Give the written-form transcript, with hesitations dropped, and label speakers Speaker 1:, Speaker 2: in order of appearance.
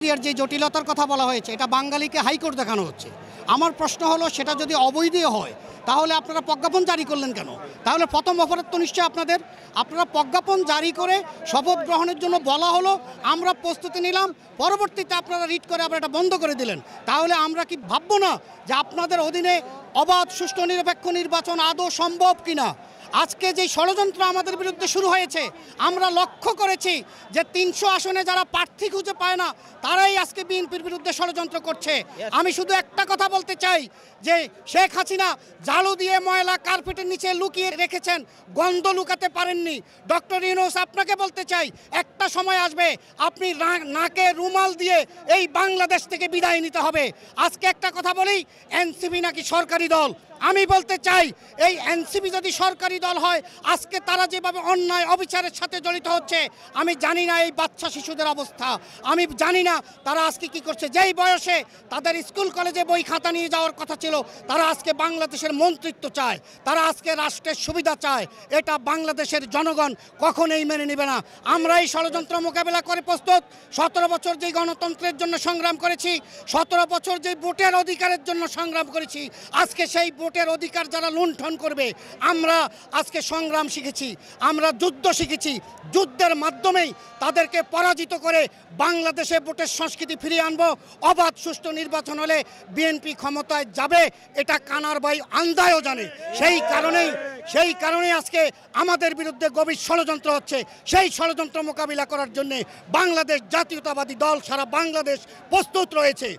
Speaker 1: প্রক্রিয়ার যে জটিলতার কথা বলা হয়েছে, এটা বাঙালিকে হাইকোর্ট দেখানো হচ্ছে। আমার প্রশ্ন হলো, সেটা যদি অবৈধ হয় তাহলে আপনারা প্রজ্ঞাপন জারি করলেন কেন? তাহলে প্রথম অপরাধ তো নিশ্চয় আপনারা প্রজ্ঞাপন জারি করে শপথ গ্রহণের জন্য বলা হলো, আমরা প্রস্তুতি নিলাম, পরবর্তীতে আপনারা রিট করে আবার এটা বন্ধ করে দিলেন। তাহলে আমরা কি ভাববো না যে আপনাদের অধীনে অবাধ সুষ্ঠু নিরপেক্ষ নির্বাচন আদৌ সম্ভব কিনা? আজকে যে ষড়যন্ত্র আমাদের বিরুদ্ধে শুরু হয়েছে, আমরা লক্ষ্য করেছি যে 300 আসনে যারা প্রার্থী খুঁজে পায় না, তারাই আজকে বিএনপির বিরুদ্ধে ষড়যন্ত্র করছে। আমি শুধু একটা কথা বলতে চাই যে শেখ হাসিনা ঝাড়ু দিয়ে ময়লা কার্পেটের নিচে লুকিয়ে রেখেছেন, গন্ধ লুকাতে পারেননি। ডক্টর ইউনূস, আপনাকে বলতে চাই, একটা সময় আসবে আপনি নাকে রুমাল দিয়ে এই বাংলাদেশ থেকে বিদায় নিতে হবে। আজকে একটা কথা বলি, এনসিপি নাকি সরকারি দল। আমি বলতে চাই, এই এনসিপি যদি সরকারি দল হয়, আজকে তারা যেভাবে অন্যায় অবিচারের সাথে জড়িত হচ্ছে, আমি জানি না এই বাচ্চা শিশুদের অবস্থা, আমি জানি না তারা আজকে কি করছে। যেই বয়সে তাদের স্কুল কলেজে বই খাতা নিয়ে যাওয়ার কথা ছিল, তারা আজকে বাংলাদেশের মন্ত্রিত্ব চায়, তারা আজকে রাষ্ট্রের সুবিধা চায়। এটা বাংলাদেশের জনগণ কখনোই মেনে নেবে না। আমরা এই ষড়যন্ত্র মোকাবেলা করে প্রস্তুত। 17 বছর যেই গণতন্ত্রের জন্য সংগ্রাম করেছি, 17 বছর যেই ভোটের অধিকারের জন্য সংগ্রাম করেছি, আজকে সেই ভোটের অধিকার যারা লুণ্ঠন করবে, আমরা আজকে সংগ্রাম শিখেছি, আমরা যুদ্ধ শিখেছি। যুদ্ধের মাধ্যমেই তাদেরকে পরাজিত করে বাংলাদেশে ভোটের সংস্কৃতি ফিরিয়ে আনবো। অবাধ সুষ্ঠু নির্বাচন হলে বিএনপি ক্ষমতায় যাবে, এটা কানার ভাই আন্দায়ও জানে। সেই কারণেই আজকে আমাদের বিরুদ্ধে গভীর ষড়যন্ত্র হচ্ছে। সেই ষড়যন্ত্র মোকাবিলা করার জন্য বাংলাদেশ জাতীয়তাবাদী দল সারা বাংলাদেশ প্রস্তুত রয়েছে।